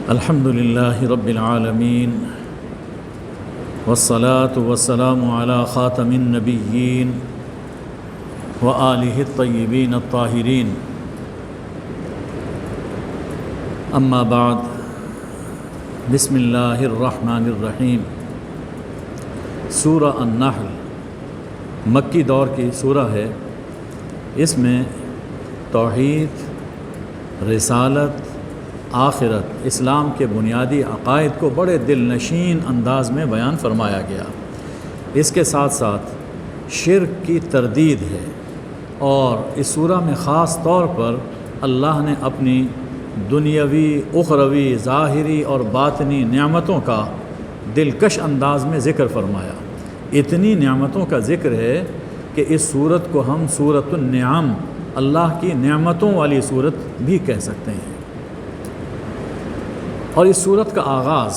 الحمد لله رب العالمين والصلاة والسلام على خاتم النبيين وآله الطيبين الطاهرين أما بعد بسم الله الرحمن الرحیم۔ سورہ النحل مکی دور کی سورہ ہے۔ اس میں توحید، رسالت، آخرت، اسلام کے بنیادی عقائد کو بڑے دل نشین انداز میں بیان فرمایا گیا۔ اس کے ساتھ ساتھ شرک کی تردید ہے، اور اس سورہ میں خاص طور پر اللہ نے اپنی دنیاوی، اخروی، ظاہری اور باطنی نعمتوں کا دلکش انداز میں ذکر فرمایا۔ اتنی نعمتوں کا ذکر ہے کہ اس سورت کو ہم سورۃ النعم، اللہ کی نعمتوں والی سورت بھی کہہ سکتے ہیں۔ اور اس سورت کا آغاز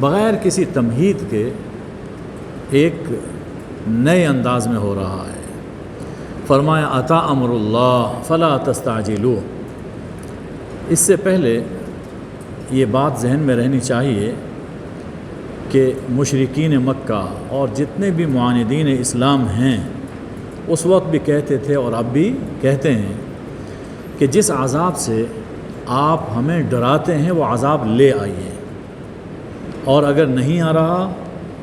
بغیر کسی تمہید کے ایک نئے انداز میں ہو رہا ہے۔ فرمایا اتی امر اللہ فلا تستعجلوا۔ اس سے پہلے یہ بات ذہن میں رہنی چاہیے کہ مشرکین مکہ اور جتنے بھی معاندین اسلام ہیں اس وقت بھی کہتے تھے اور اب بھی کہتے ہیں کہ جس عذاب سے آپ ہمیں ڈراتے ہیں وہ عذاب لے آئیے، اور اگر نہیں آ رہا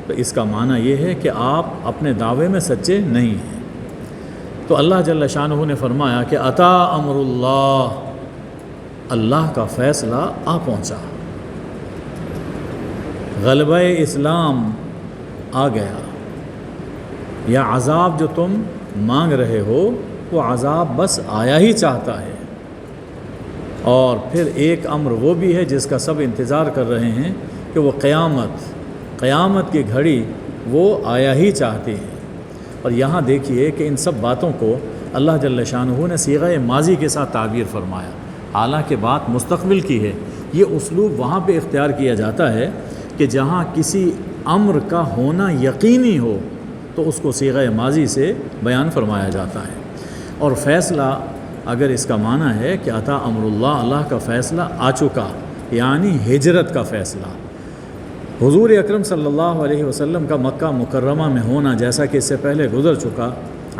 تو اس کا معنی یہ ہے کہ آپ اپنے دعوے میں سچے نہیں ہیں۔ تو اللہ جل شانہ نے فرمایا کہ اتی امر اللہ، اللہ کا فیصلہ آ پہنچا، غلبہ اسلام آ گیا، یا عذاب جو تم مانگ رہے ہو وہ عذاب بس آیا ہی چاہتا ہے۔ اور پھر ایک امر وہ بھی ہے جس کا سب انتظار کر رہے ہیں کہ وہ قیامت کی گھڑی وہ آیا ہی چاہتی ہے۔ اور یہاں دیکھیے کہ ان سب باتوں کو اللہ جل شانہ نے صیغہ ماضی کے ساتھ تعبیر فرمایا، حالانکہ بات مستقبل کی ہے۔ یہ اسلوب وہاں پہ اختیار کیا جاتا ہے کہ جہاں کسی امر کا ہونا یقینی ہو تو اس کو صیغہ ماضی سے بیان فرمایا جاتا ہے۔ اور فیصلہ اگر اس کا معنی ہے کہ اتی امر اللہ، اللہ کا فیصلہ آ چکا، یعنی ہجرت کا فیصلہ۔ حضور اکرم صلی اللہ علیہ وسلم کا مکہ مکرمہ میں ہونا، جیسا کہ اس سے پہلے گزر چکا،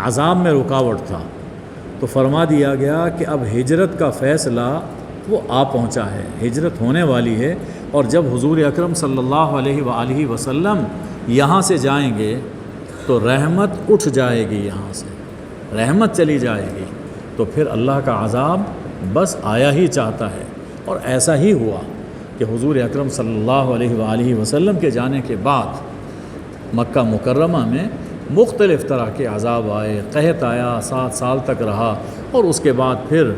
عذاب میں رکاوٹ تھا، تو فرما دیا گیا کہ اب ہجرت کا فیصلہ وہ آ پہنچا ہے، ہجرت ہونے والی ہے۔ اور جب حضور اکرم صلی اللہ علیہ وآلہ وسلم یہاں سے جائیں گے تو رحمت اٹھ جائے گی، یہاں سے رحمت چلی جائے گی، تو پھر اللہ کا عذاب بس آیا ہی چاہتا ہے۔ اور ایسا ہی ہوا کہ حضور اکرم صلی اللہ علیہ وآلہ وسلم کے جانے کے بعد مکہ مکرمہ میں مختلف طرح کے عذاب آئے، قحط آیا، 7 سال تک رہا، اور اس کے بعد پھر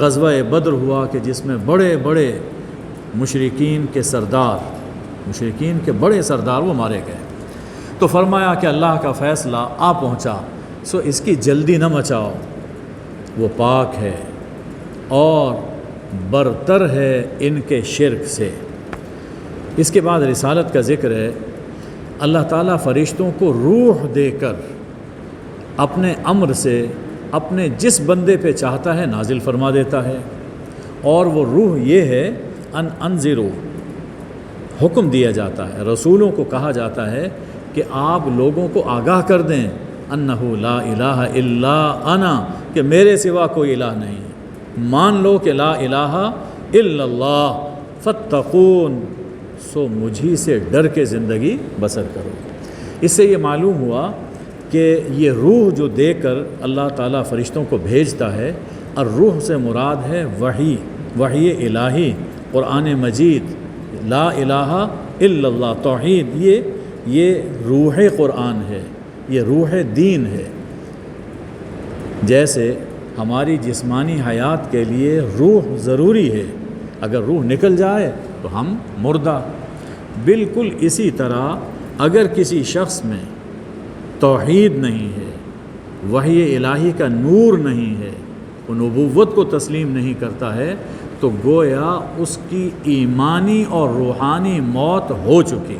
غزوہ بدر ہوا کہ جس میں بڑے بڑے مشرکین کے بڑے سردار وہ مارے گئے۔ تو فرمایا کہ اللہ کا فیصلہ آ پہنچا، سو اس کی جلدی نہ مچاؤ، وہ پاک ہے اور برتر ہے ان کے شرک سے۔ اس کے بعد رسالت کا ذکر ہے۔ اللہ تعالیٰ فرشتوں کو روح دے کر اپنے امر سے اپنے جس بندے پہ چاہتا ہے نازل فرما دیتا ہے، اور وہ روح یہ ہے انذرو، حکم دیا جاتا ہے، رسولوں کو کہا جاتا ہے کہ آپ لوگوں کو آگاہ کر دیں انہو لا الہ الا انا، کہ میرے سوا کوئی الہ نہیں ہے، مان لو کہ لا الہ الا اللہ فاتقون، سو مجھی سے ڈر کے زندگی بسر کرو۔ اس سے یہ معلوم ہوا کہ یہ روح جو دے کر اللہ تعالیٰ فرشتوں کو بھیجتا ہے، اور روح سے مراد ہے وحی الہی، قرآن مجید، لا الہ الا اللہ، توحید، یہ روح قرآن ہے، یہ روح دین ہے۔ جیسے ہماری جسمانی حیات کے لیے روح ضروری ہے، اگر روح نکل جائے تو ہم مردہ۔ بالکل اسی طرح اگر کسی شخص میں توحید نہیں ہے، وحی الہی کا نور نہیں ہے، وہ نبوت کو تسلیم نہیں کرتا ہے، تو گویا اس کی ایمانی اور روحانی موت ہو چکی۔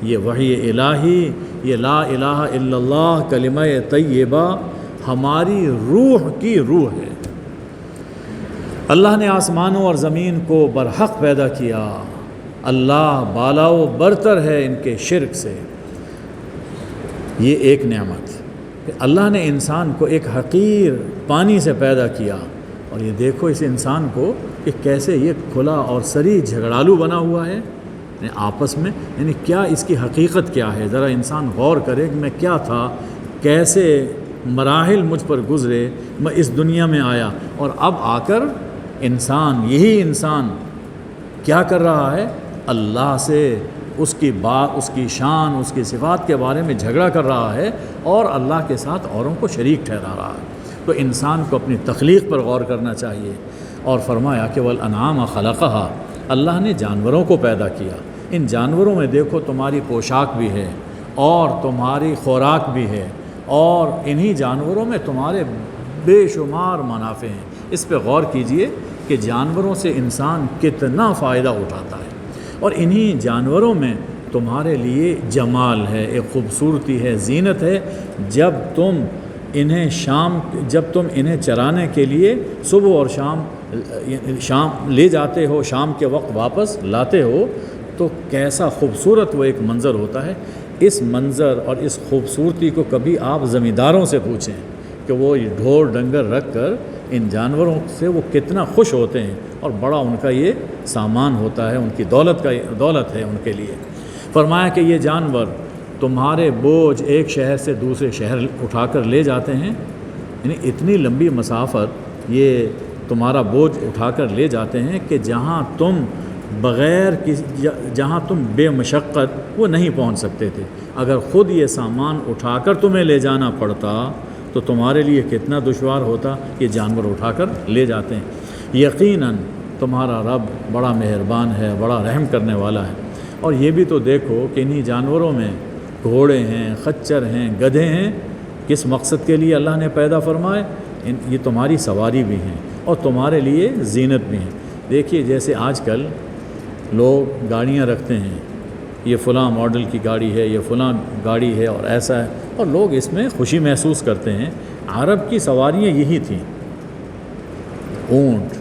یہ وحی الہی، یہ لا الہ الا اللہ، کلمہ طیبہ ہماری روح کی روح ہے۔ اللہ نے آسمانوں اور زمین کو برحق پیدا کیا، اللہ بالا و برتر ہے ان کے شرک سے۔ یہ ایک نعمت کہ اللہ نے انسان کو ایک حقیر پانی سے پیدا کیا، اور یہ دیکھو اس انسان کو کہ کیسے یہ کھلا اور سری جھگڑالو بنا ہوا ہے یعنی آپس میں، یعنی کیا اس کی حقیقت کیا ہے؟ ذرا انسان غور کرے کہ میں کیا تھا، کیسے مراحل مجھ پر گزرے، میں اس دنیا میں آیا، اور اب آ کر انسان، یہی انسان کیا کر رہا ہے؟ اللہ سے اس کی بات، اس کی شان، اس کی صفات کے بارے میں جھگڑا کر رہا ہے، اور اللہ کے ساتھ اوروں کو شریک ٹھہرا رہا ہے۔ تو انسان کو اپنی تخلیق پر غور کرنا چاہیے، اور فرمایا کہ والانعام خلقہا، اللہ نے جانوروں کو پیدا کیا۔ ان جانوروں میں دیکھو تمہاری پوشاک بھی ہے اور تمہاری خوراک بھی ہے، اور انہی جانوروں میں تمہارے بے شمار منافع ہیں۔ اس پہ غور کیجئے کہ جانوروں سے انسان کتنا فائدہ اٹھاتا ہے، اور انہی جانوروں میں تمہارے لیے جمال ہے، ایک خوبصورتی ہے، زینت ہے۔ جب تم انہیں چرانے کے لیے صبح اور شام لے جاتے ہو، شام کے وقت واپس لاتے ہو، تو کیسا خوبصورت وہ ایک منظر ہوتا ہے۔ اس منظر اور اس خوبصورتی کو کبھی آپ زمینداروں سے پوچھیں کہ وہ ڈھور ڈنگر رکھ کر ان جانوروں سے وہ کتنا خوش ہوتے ہیں، اور بڑا ان کا یہ سامان ہوتا ہے، ان کی دولت ہے ان کے لیے۔ فرمایا کہ یہ جانور تمہارے بوجھ ایک شہر سے دوسرے شہر اٹھا کر لے جاتے ہیں، یعنی اتنی لمبی مسافت یہ تمہارا بوجھ اٹھا کر لے جاتے ہیں کہ جہاں تم بے مشقت وہ نہیں پہنچ سکتے تھے۔ اگر خود یہ سامان اٹھا کر تمہیں لے جانا پڑتا تو تمہارے لیے کتنا دشوار ہوتا، یہ جانور اٹھا کر لے جاتے ہیں۔ یقیناً تمہارا رب بڑا مہربان ہے، بڑا رحم کرنے والا ہے۔ اور یہ بھی تو دیکھو کہ انہی جانوروں میں گھوڑے ہیں، خچر ہیں، گدھے ہیں، کس مقصد کے لیے اللہ نے پیدا فرمائے؟ یہ تمہاری سواری بھی ہیں اور تمہارے لیے زینت بھی ہیں۔ دیکھیے جیسے آج کل لوگ گاڑیاں رکھتے ہیں، یہ فلاں ماڈل کی گاڑی ہے، یہ فلاں گاڑی ہے، اور ایسا ہے، اور لوگ اس میں خوشی محسوس کرتے ہیں۔ عرب کی سواریاں یہی تھیں، اونٹ،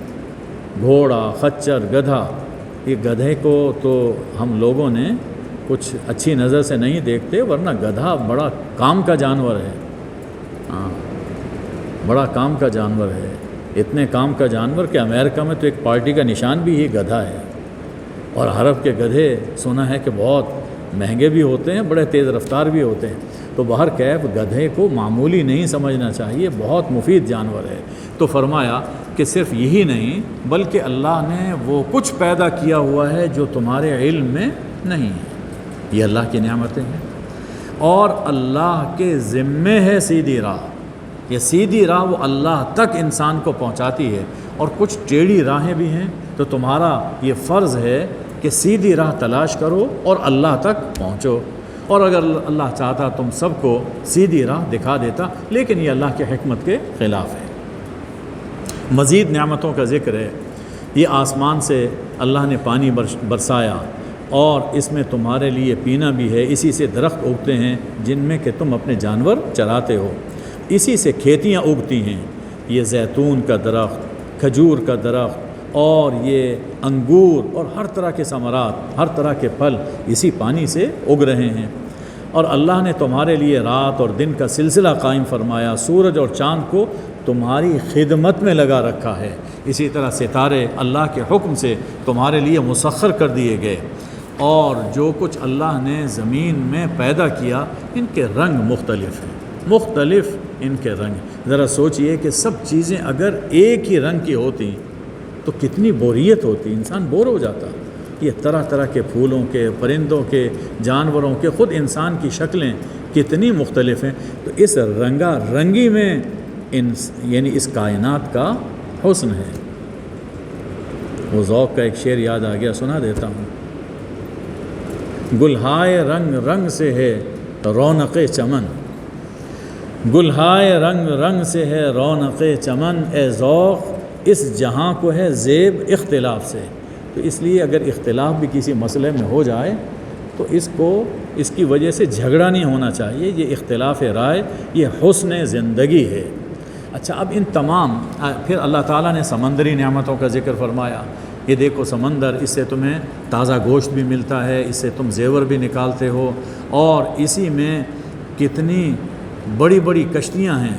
گھوڑا، خچر، گدھا۔ یہ گدھے کو تو ہم لوگوں نے کچھ اچھی نظر سے نہیں دیکھتے، ورنہ گدھا بڑا کام کا جانور ہے، بڑا کام کا جانور ہے۔ اتنے کام کا جانور کہ امریکہ میں تو ایک پارٹی کا نشان بھی یہ گدھا ہے، اور عرب کے گدھے سنا ہے کہ بہت مہنگے بھی ہوتے ہیں، بڑے تیز رفتار بھی ہوتے ہیں۔ تو بہرکیف گدھے کو معمولی نہیں سمجھنا چاہیے، بہت مفید جانور ہے۔ تو فرمایا کہ صرف یہی نہیں بلکہ اللہ نے وہ کچھ پیدا کیا ہوا ہے جو تمہارے علم میں نہیں ہے۔ یہ اللہ کی نعمتیں ہیں، اور اللہ کے ذمے ہے سیدھی راہ۔ یہ سیدھی راہ وہ اللہ تک انسان کو پہنچاتی ہے، اور کچھ ٹیڑھی راہیں بھی ہیں، تو تمہارا یہ فرض ہے کہ سیدھی راہ تلاش کرو اور اللہ تک پہنچو۔ اور اگر اللہ چاہتا تم سب کو سیدھی راہ دکھا دیتا، لیکن یہ اللہ کی حکمت کے خلاف ہے۔ مزید نعمتوں کا ذکر ہے۔ یہ آسمان سے اللہ نے پانی برسایا، اور اس میں تمہارے لیے پینا بھی ہے۔ اسی سے درخت اگتے ہیں جن میں کہ تم اپنے جانور چراتے ہو، اسی سے کھیتیاں اگتی ہیں۔ یہ زیتون کا درخت، کھجور کا درخت، اور یہ انگور، اور ہر طرح کے ثمرات، ہر طرح کے پھل اسی پانی سے اگ رہے ہیں۔ اور اللہ نے تمہارے لیے رات اور دن کا سلسلہ قائم فرمایا، سورج اور چاند کو تمہاری خدمت میں لگا رکھا ہے۔ اسی طرح ستارے اللہ کے حکم سے تمہارے لیے مسخر کر دیے گئے۔ اور جو کچھ اللہ نے زمین میں پیدا کیا، ان کے رنگ مختلف ہیں، مختلف ان کے رنگ۔ ذرا سوچئے کہ سب چیزیں اگر ایک ہی رنگ کی ہوتی تو کتنی بوریت ہوتی، انسان بور ہو جاتا۔ یہ طرح طرح کے پھولوں کے، پرندوں کے، جانوروں کے، خود انسان کی شکلیں کتنی مختلف ہیں۔ تو اس رنگا رنگی میں یعنی اس کائنات کا حسن ہے۔ وہ ذوق کا ایک شعر یاد آ گیا، سنا دیتا ہوں۔ گلہائے رنگ رنگ سے ہے رونق چمن، گلہائے رنگ رنگ سے ہے رونق چمن، اے ذوق اس جہاں کو ہے زیب اختلاف سے۔ تو اس لیے اگر اختلاف بھی کسی مسئلے میں ہو جائے تو اس کی وجہ سے جھگڑا نہیں ہونا چاہیے۔ یہ اختلاف رائے، یہ حسن زندگی ہے۔ اچھا، اب ان تمام پھر اللہ تعالیٰ نے سمندری نعمتوں کا ذکر فرمایا. یہ دیکھو سمندر، اس سے تمہیں تازہ گوشت بھی ملتا ہے، اس سے تم زیور بھی نکالتے ہو، اور اسی میں کتنی بڑی بڑی کشتیاں ہیں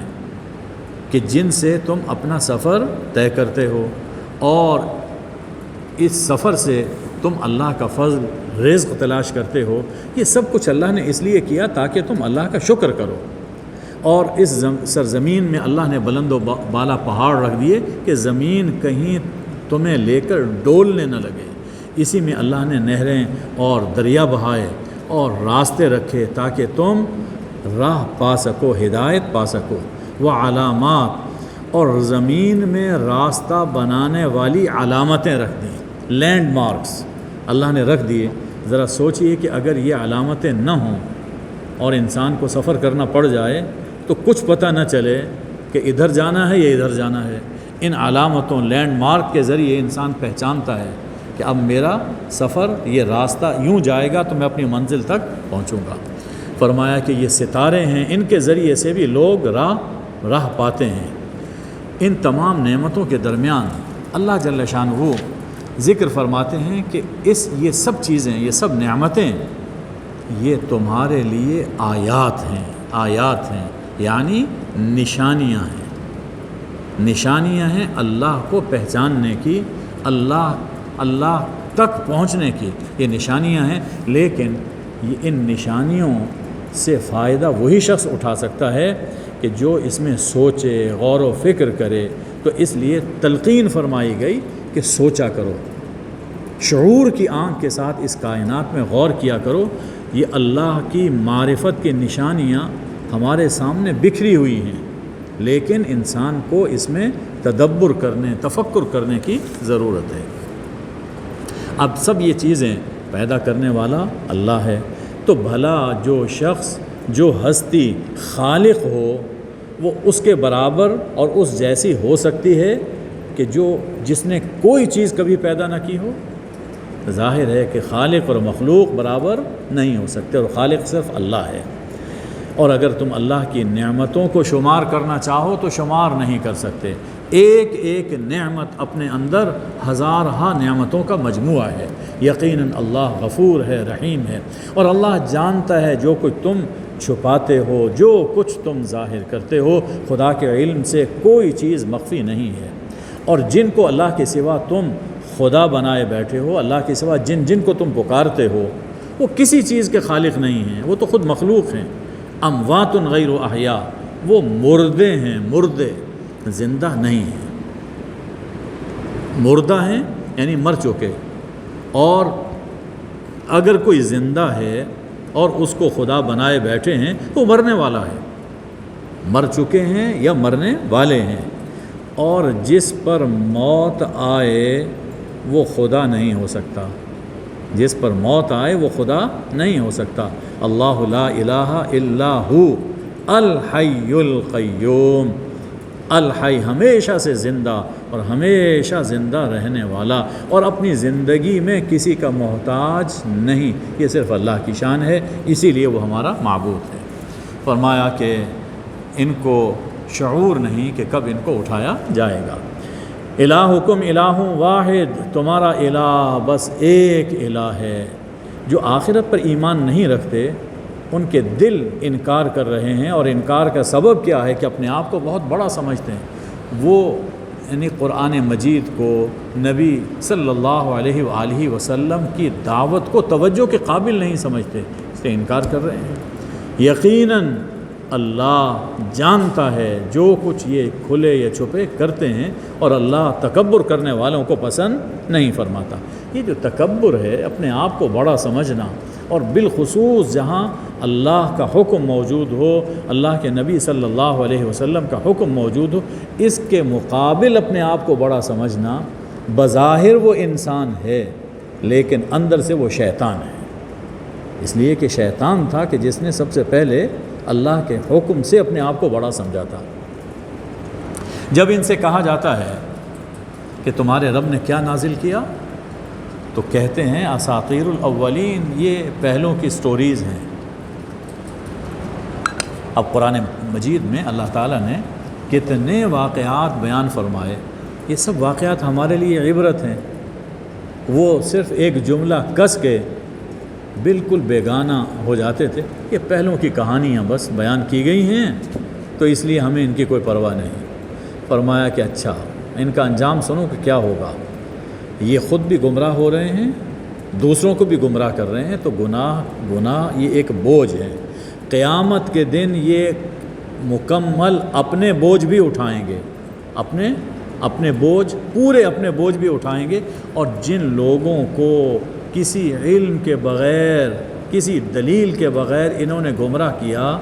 کہ جن سے تم اپنا سفر طے کرتے ہو، اور اس سفر سے تم اللہ کا فضل رزق تلاش کرتے ہو. یہ سب کچھ اللہ نے اس لیے کیا تاکہ تم اللہ کا شکر کرو. اور اس سرزمین میں اللہ نے بلند و بالا پہاڑ رکھ دیے کہ زمین کہیں تمہیں لے کر ڈولنے نہ لگے. اسی میں اللہ نے نہریں اور دریا بہائے اور راستے رکھے تاکہ تم راہ پا سکو، ہدایت پا سکو. وہ علامات، اور زمین میں راستہ بنانے والی علامتیں رکھ دیں، لینڈ مارکس اللہ نے رکھ دیے. ذرا سوچئے کہ اگر یہ علامتیں نہ ہوں اور انسان کو سفر کرنا پڑ جائے تو کچھ پتہ نہ چلے کہ ادھر جانا ہے یا ادھر جانا ہے. ان علامتوں، لینڈ مارک کے ذریعے انسان پہچانتا ہے کہ اب میرا سفر، یہ راستہ یوں جائے گا تو میں اپنی منزل تک پہنچوں گا. فرمایا کہ یہ ستارے ہیں، ان کے ذریعے سے بھی لوگ راہ پاتے ہیں. ان تمام نعمتوں کے درمیان اللہ جل شانہ ذکر فرماتے ہیں کہ یہ سب چیزیں، یہ سب نعمتیں، یہ تمہارے لیے آیات ہیں یعنی نشانیاں ہیں. نشانیاں ہیں اللہ کو پہچاننے کی، اللہ تک پہنچنے کی. یہ نشانیاں ہیں، لیکن یہ ان نشانیوں سے فائدہ وہی شخص اٹھا سکتا ہے کہ جو اس میں سوچے، غور و فکر کرے. تو اس لیے تلقین فرمائی گئی کہ سوچا کرو، شعور کی آنکھ کے ساتھ اس کائنات میں غور کیا کرو. یہ اللہ کی معرفت کی نشانیاں ہمارے سامنے بکھری ہوئی ہیں، لیکن انسان کو اس میں تدبر کرنے، تفکر کرنے کی ضرورت ہے. اب سب یہ چیزیں پیدا کرنے والا اللہ ہے. تو بھلا جو شخص، جو ہستی خالق ہو، وہ اس کے برابر اور اس جیسی ہو سکتی ہے کہ جس نے کوئی چیز کبھی پیدا نہ کی ہو؟ ظاہر ہے کہ خالق اور مخلوق برابر نہیں ہو سکتے، اور خالق صرف اللہ ہے. اور اگر تم اللہ کی نعمتوں کو شمار کرنا چاہو تو شمار نہیں کر سکتے. ایک ایک نعمت اپنے اندر ہزارہا نعمتوں کا مجموعہ ہے. یقیناً اللہ غفور ہے، رحیم ہے، اور اللہ جانتا ہے جو کچھ تم چھپاتے ہو، جو کچھ تم ظاہر کرتے ہو. خدا کے علم سے کوئی چیز مخفی نہیں ہے. اور جن کو اللہ کے سوا تم خدا بنائے بیٹھے ہو، اللہ کے سوا جن کو تم پکارتے ہو، وہ کسی چیز کے خالق نہیں ہیں، وہ تو خود مخلوق ہیں. اموات غیر احیاء، وہ مردے ہیں، مردے، زندہ نہیں ہیں. مردہ ہیں یعنی مر چکے. اور اگر کوئی زندہ ہے اور اس کو خدا بنائے بیٹھے ہیں تو مرنے والا ہے. مر چکے ہیں یا مرنے والے ہیں. اور جس پر موت آئے وہ خدا نہیں ہو سکتا. جس پر موت آئے وہ خدا نہیں ہو سکتا. اللہ لا الہ الا ہو الحی القیوم. الحی ہمیشہ سے زندہ اور ہمیشہ زندہ رہنے والا، اور اپنی زندگی میں کسی کا محتاج نہیں. یہ صرف اللہ کی شان ہے، اسی لیے وہ ہمارا معبود ہے. فرمایا کہ ان کو شعور نہیں کہ کب ان کو اٹھایا جائے گا. الہکم الہ واحد، تمہارا الہ بس ایک الہ ہے. جو آخرت پر ایمان نہیں رکھتے ان کے دل انکار کر رہے ہیں، اور انکار کا سبب کیا ہے کہ اپنے آپ کو بہت بڑا سمجھتے ہیں. وہ یعنی قرآن مجید کو، نبی صلی اللہ علیہ وآلہ وسلم کی دعوت کو توجہ کے قابل نہیں سمجھتے، اس سے انکار کر رہے ہیں. یقیناً اللہ جانتا ہے جو کچھ یہ کھلے یا چھپے کرتے ہیں، اور اللہ تکبر کرنے والوں کو پسند نہیں فرماتا. یہ جو تکبر ہے، اپنے آپ کو بڑا سمجھنا، اور بالخصوص جہاں اللہ کا حکم موجود ہو، اللہ کے نبی صلی اللہ علیہ وسلم کا حکم موجود ہو، اس کے مقابل اپنے آپ کو بڑا سمجھنا، بظاہر وہ انسان ہے لیکن اندر سے وہ شیطان ہے. اس لیے کہ شیطان تھا کہ جس نے سب سے پہلے اللہ کے حکم سے اپنے آپ کو بڑا سمجھا تھا. جب ان سے کہا جاتا ہے کہ تمہارے رب نے کیا نازل کیا، تو کہتے ہیں اساطیر الاولین، یہ پہلوں کی سٹوریز ہیں. اب قرآن مجید میں اللہ تعالیٰ نے کتنے واقعات بیان فرمائے. یہ سب واقعات ہمارے لیے عبرت ہیں. وہ صرف ایک جملہ کس کے بالکل بیگانہ ہو جاتے تھے. یہ پہلوں کی کہانیاں بس بیان کی گئی ہیں تو اس لیے ہمیں ان کی کوئی پرواہ نہیں. فرمایا کہ اچھا ان کا انجام سنو کہ کیا ہوگا. یہ خود بھی گمراہ ہو رہے ہیں, دوسروں کو بھی گمراہ کر رہے ہیں. تو گناہ یہ ایک بوجھ ہے. قیامت کے دن یہ مکمل اپنے بوجھ بھی اٹھائیں گے, اپنے بوجھ, پورے اپنے بوجھ بھی اٹھائیں گے. اور جن لوگوں کو کسی علم کے بغیر, کسی دلیل کے بغیر انہوں نے گمراہ کیا,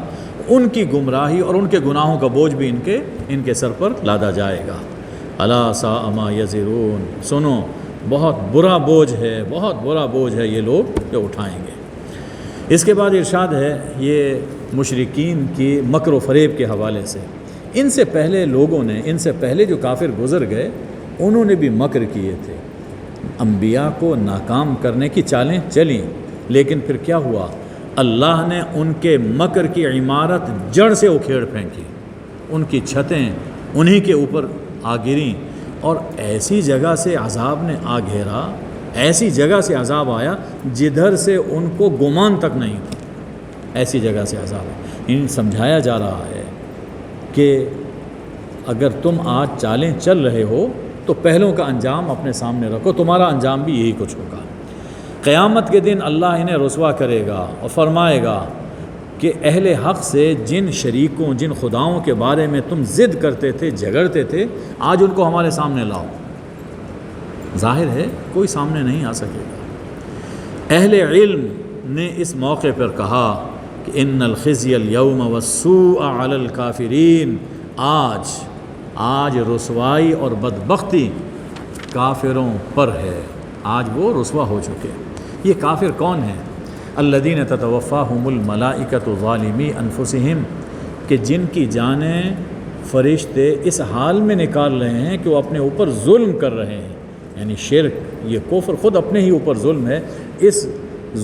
ان کی گمراہی اور ان کے گناہوں کا بوجھ بھی ان کے سر پر لادا جائے گا. الا ساء ما یزرون, سنو بہت برا بوجھ ہے, بہت برا بوجھ ہے یہ لوگ جو اٹھائیں گے. اس کے بعد ارشاد ہے یہ مشرکین کی مکر و فریب کے حوالے سے. ان سے پہلے لوگوں نے, ان سے پہلے جو کافر گزر گئے انہوں نے بھی مکر کیے تھے. انبیاء کو ناکام کرنے کی چالیں چلیں, لیکن پھر کیا ہوا؟ اللہ نے ان کے مکر کی عمارت جڑ سے اکھیڑ پھینکی. ان کی چھتیں انہی کے اوپر آ گریں اور ایسی جگہ سے عذاب نے آ گھیرا, ایسی جگہ سے عذاب آیا جدھر سے ان کو گمان تک نہیں تھا. ایسی جگہ سے عذاب ہے. ان سمجھایا جا رہا ہے کہ اگر تم آج چالیں چل رہے ہو تو پہلوں کا انجام اپنے سامنے رکھو, تمہارا انجام بھی یہی کچھ ہوگا. قیامت کے دن اللہ انہیں رسوا کرے گا اور فرمائے گا کہ اہل حق سے جن شریکوں, جن خداؤں کے بارے میں تم ضد کرتے تھے, جھگڑتے تھے, آج ان کو ہمارے سامنے لاؤ. ظاہر ہے کوئی سامنے نہیں آ سکے گا. اہل علم نے اس موقع پر کہا کہ ان الخزي اليوم والسوء على الكافرین, آج رسوائی اور بدبختی کافروں پر ہے. آج وہ رسوا ہو چکے. یہ کافر کون ہیں؟ الذین تتوفاہم الملائکۃ ظالمی انفسہم, کہ جن کی جانیں فرشتے اس حال میں نکال رہے ہیں کہ وہ اپنے اوپر ظلم کر رہے ہیں. یعنی شرک, یہ کفر خود اپنے ہی اوپر ظلم ہے. اس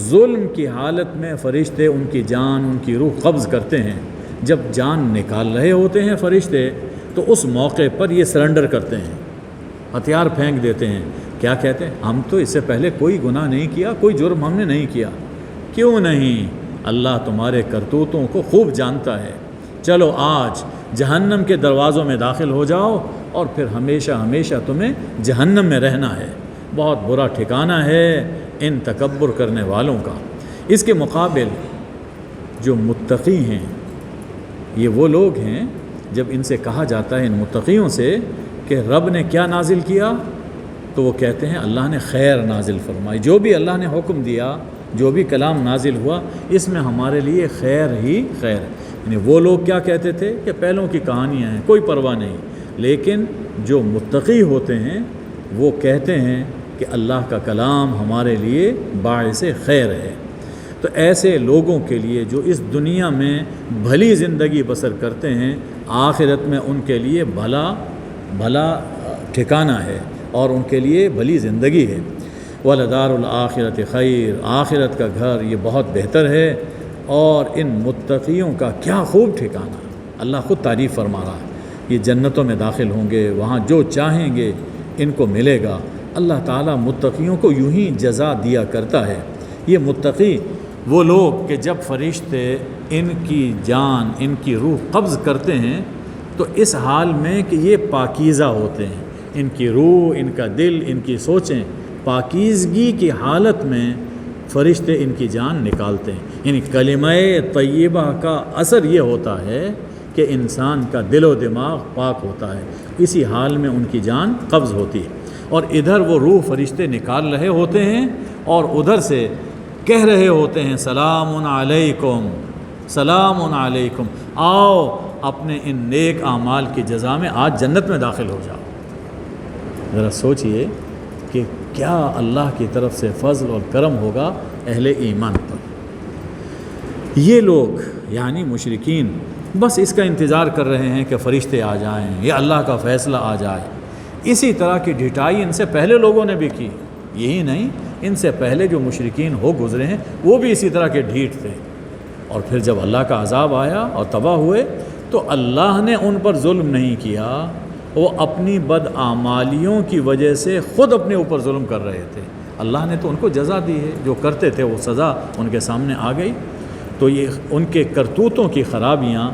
ظلم کی حالت میں فرشتے ان کی جان, ان کی روح قبض کرتے ہیں. جب جان نکال رہے ہوتے ہیں فرشتے تو اس موقع پر یہ سرنڈر کرتے ہیں, ہتھیار پھینک دیتے ہیں. کیا کہتے ہیں؟ ہم تو اس سے پہلے کوئی گناہ نہیں کیا, کوئی جرم ہم نے نہیں کیا. کیوں نہیں؟ اللہ تمہارے کرتوتوں کو خوب جانتا ہے. چلو آج جہنم کے دروازوں میں داخل ہو جاؤ اور پھر ہمیشہ ہمیشہ تمہیں جہنم میں رہنا ہے. بہت برا ٹھکانہ ہے ان تکبر کرنے والوں کا. اس کے مقابل جو متقی ہیں, یہ وہ لوگ ہیں جب ان سے کہا جاتا ہے ان متقیوں سے کہ رب نے کیا نازل کیا, تو وہ کہتے ہیں اللہ نے خیر نازل فرمائی. جو بھی اللہ نے حکم دیا, جو بھی کلام نازل ہوا, اس میں ہمارے لیے خیر ہی خیر ہے. یعنی وہ لوگ کیا کہتے تھے کہ پہلوں کی کہانیاں ہیں, کوئی پرواہ نہیں. لیکن جو متقی ہوتے ہیں وہ کہتے ہیں کہ اللہ کا کلام ہمارے لیے باعث خیر ہے. تو ایسے لوگوں کے لیے جو اس دنیا میں بھلی زندگی بسر کرتے ہیں, آخرت میں ان کے لیے بھلا ٹھکانہ ہے اور ان کے لیے بھلی زندگی ہے. وَلَدَارُ الْآخِرَةِ خَيْرٌ, آخرت کا گھر یہ بہت بہتر ہے. اور ان متقیوں کا کیا خوب ٹھکانہ. اللہ خود تعریف فرما رہا ہے, یہ جنتوں میں داخل ہوں گے, وہاں جو چاہیں گے ان کو ملے گا. اللہ تعالیٰ متقیوں کو یوں ہی جزا دیا کرتا ہے. یہ متقی وہ لوگ کہ جب فرشتے ان کی جان, ان کی روح قبض کرتے ہیں تو اس حال میں کہ یہ پاکیزہ ہوتے ہیں. ان کی روح, ان کا دل, ان کی سوچیں پاکیزگی کی حالت میں فرشتے ان کی جان نکالتے ہیں. یعنی کلمہ طیبہ کا اثر یہ ہوتا ہے کہ انسان کا دل و دماغ پاک ہوتا ہے. اسی حال میں ان کی جان قبض ہوتی ہے. اور ادھر وہ روح فرشتے نکال رہے ہوتے ہیں اور ادھر سے کہہ رہے ہوتے ہیں سلام علیکم, سلام علیکم, آؤ اپنے ان نیک اعمال کی جزا میں آج جنت میں داخل ہو جاؤ. ذرا سوچئے کہ کیا اللہ کی طرف سے فضل اور کرم ہوگا اہل ایمان پر. یہ لوگ یعنی مشرکین بس اس کا انتظار کر رہے ہیں کہ فرشتے آ جائیں یا اللہ کا فیصلہ آ جائے. اسی طرح کی ڈھٹائی ان سے پہلے لوگوں نے بھی کی. یہی نہیں, ان سے پہلے جو مشرکین ہو گزرے ہیں وہ بھی اسی طرح کے ڈھیٹ تھے. اور پھر جب اللہ کا عذاب آیا اور تباہ ہوئے تو اللہ نے ان پر ظلم نہیں کیا، وہ اپنی بدعمالیوں کی وجہ سے خود اپنے اوپر ظلم کر رہے تھے۔ اللہ نے تو ان کو جزا دی ہے، جو کرتے تھے وہ سزا ان کے سامنے آ گئی۔ تو یہ ان کے کرتوتوں کی خرابیاں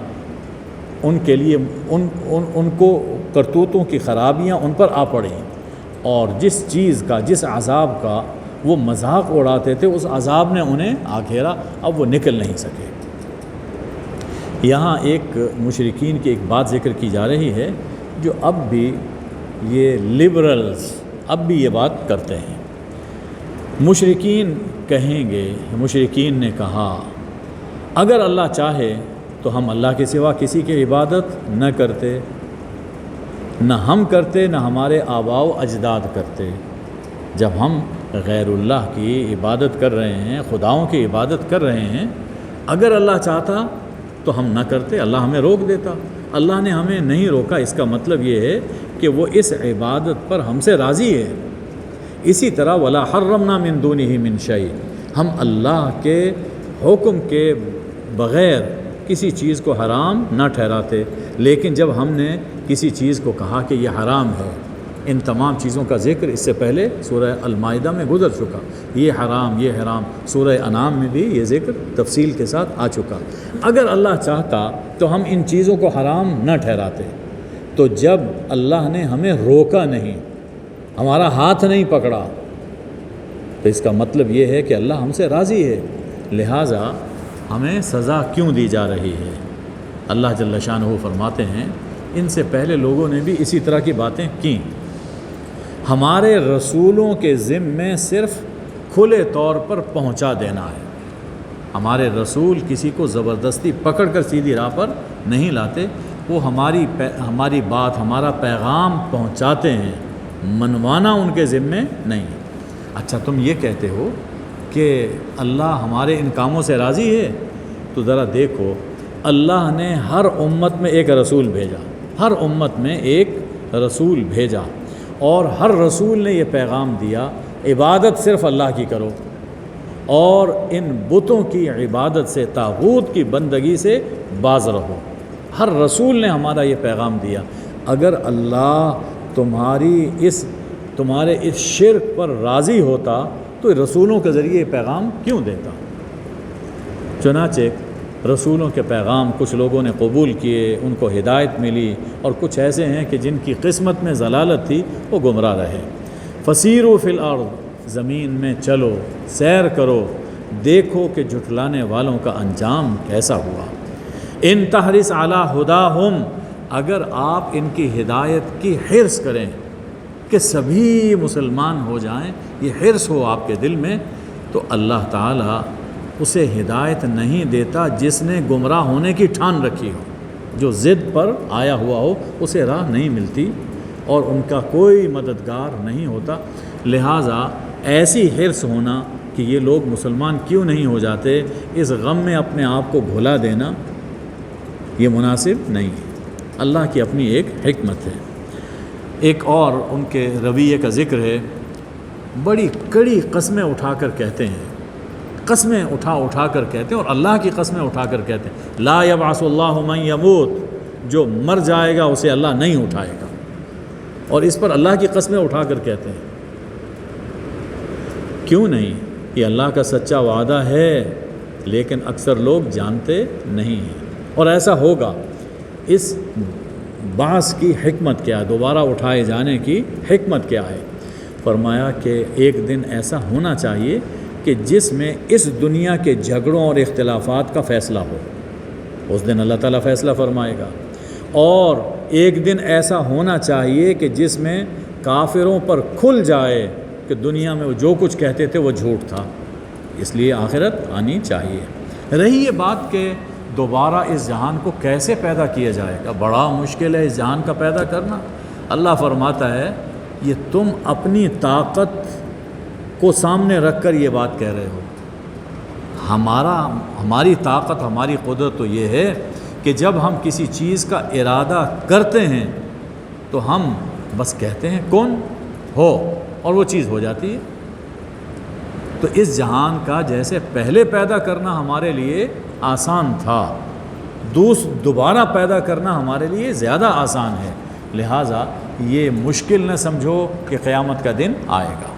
ان کے لیے ان کو کرتوتوں کی خرابیاں ان پر آ پڑیں، اور جس چیز کا، جس عذاب کا وہ مذاق اڑاتے تھے، اس عذاب نے انہیں آ گھیرا، اب وہ نکل نہیں سکے۔ یہاں ایک مشرکین کی ایک بات ذکر کی جا رہی ہے، جو اب بھی یہ لبرلز اب بھی یہ بات کرتے ہیں۔ مشرکین کہیں گے، مشرکین نے کہا اگر اللہ چاہے تو ہم اللہ کے سوا کسی کی عبادت نہ کرتے، نہ ہم کرتے نہ ہمارے آباء و اجداد کرتے۔ جب ہم غیر اللہ کی عبادت کر رہے ہیں، خداؤں کی عبادت کر رہے ہیں، اگر اللہ چاہتا تو ہم نہ کرتے، اللہ ہمیں روک دیتا۔ اللہ نے ہمیں نہیں روکا، اس کا مطلب یہ ہے کہ وہ اس عبادت پر ہم سے راضی ہے۔ اسی طرح ولا حرمنا من دونہ من شیء، ہم اللہ کے حکم کے بغیر کسی چیز کو حرام نہ ٹھہراتے، لیکن جب ہم نے کسی چیز کو کہا کہ یہ حرام ہے، ان تمام چیزوں کا ذکر اس سے پہلے سورہ المائدہ میں گزر چکا، یہ حرام یہ حرام، سورہ انعام میں بھی یہ ذکر تفصیل کے ساتھ آ چکا۔ اگر اللہ چاہتا تو ہم ان چیزوں کو حرام نہ ٹھہراتے، تو جب اللہ نے ہمیں روکا نہیں، ہمارا ہاتھ نہیں پکڑا، تو اس کا مطلب یہ ہے کہ اللہ ہم سے راضی ہے، لہٰذا ہمیں سزا کیوں دی جا رہی ہے؟ اللہ جل شانہ فرماتے ہیں ان سے پہلے لوگوں نے بھی اسی طرح کی باتیں کیں۔ ہمارے رسولوں کے ذمے صرف کھلے طور پر پہنچا دینا ہے۔ ہمارے رسول کسی کو زبردستی پکڑ کر سیدھی راہ پر نہیں لاتے، وہ ہماری بات، ہمارا پیغام پہنچاتے ہیں، منوانا ان کے ذمے نہیں۔ اچھا تم یہ کہتے ہو کہ اللہ ہمارے ان کاموں سے راضی ہے، تو ذرا دیکھو اللہ نے ہر امت میں ایک رسول بھیجا، ہر امت میں ایک رسول بھیجا، اور ہر رسول نے یہ پیغام دیا عبادت صرف اللہ کی کرو، اور ان بتوں کی عبادت سے، طاغوت کی بندگی سے باز رہو۔ ہر رسول نے ہمارا یہ پیغام دیا۔ اگر اللہ تمہارے اس شرک پر راضی ہوتا تو رسولوں کے ذریعے یہ پیغام کیوں دیتا؟ چنانچہ رسولوں کے پیغام کچھ لوگوں نے قبول کیے، ان کو ہدایت ملی، اور کچھ ایسے ہیں کہ جن کی قسمت میں ضلالت تھی وہ گمراہ رہے۔ فسیروا فی الارض، زمین میں چلو، سیر کرو، دیکھو کہ جھٹلانے والوں کا انجام کیسا ہوا۔ ان تحرص علی ہداہم، اگر آپ ان کی ہدایت کی حرص کریں کہ سبھی مسلمان ہو جائیں، یہ حرص ہو آپ کے دل میں، تو اللہ تعالیٰ اسے ہدایت نہیں دیتا جس نے گمراہ ہونے کی ٹھان رکھی ہو، جو ضد پر آیا ہوا ہو، اسے راہ نہیں ملتی اور ان کا کوئی مددگار نہیں ہوتا۔ لہٰذا ایسی حرص ہونا کہ یہ لوگ مسلمان کیوں نہیں ہو جاتے، اس غم میں اپنے آپ کو بھلا دینا یہ مناسب نہیں ہے۔ اللہ کی اپنی ایک حکمت ہے۔ ایک اور ان کے رویے کا ذکر ہے، بڑی کڑی قسمیں اٹھا کر کہتے ہیں، قسمیں اٹھا کر کہتے ہیں، اور اللہ کی قسمیں اٹھا کر کہتے ہیں لا یبعث اللہ من یموت، جو مر جائے گا اسے اللہ نہیں اٹھائے گا، اور اس پر اللہ کی قسمیں اٹھا کر کہتے ہیں۔ کیوں نہیں؟ یہ اللہ کا سچا وعدہ ہے، لیکن اکثر لوگ جانتے نہیں ہیں، اور ایسا ہوگا۔ اس بعث کی حکمت کیا ہے، دوبارہ اٹھائے جانے کی حکمت کیا ہے؟ فرمایا کہ ایک دن ایسا ہونا چاہیے کہ جس میں اس دنیا کے جھگڑوں اور اختلافات کا فیصلہ ہو، اس دن اللہ تعالیٰ فیصلہ فرمائے گا۔ اور ایک دن ایسا ہونا چاہیے کہ جس میں کافروں پر کھل جائے کہ دنیا میں وہ جو کچھ کہتے تھے وہ جھوٹ تھا، اس لیے آخرت آنی چاہیے۔ رہی یہ بات کہ دوبارہ اس جہان کو کیسے پیدا کیا جائے گا، بڑا مشکل ہے اس جہان کا پیدا کرنا۔ اللہ فرماتا ہے یہ تم اپنی طاقت کو سامنے رکھ کر یہ بات کہہ رہے ہو، ہماری طاقت، ہماری قدرت تو یہ ہے کہ جب ہم کسی چیز کا ارادہ کرتے ہیں تو ہم بس کہتے ہیں کون ہو، اور وہ چیز ہو جاتی ہے۔ تو اس جہان کا جیسے پہلے پیدا کرنا ہمارے لیے آسان تھا، دوبارہ پیدا کرنا ہمارے لیے زیادہ آسان ہے، لہٰذا یہ مشکل نہ سمجھو کہ قیامت کا دن آئے گا۔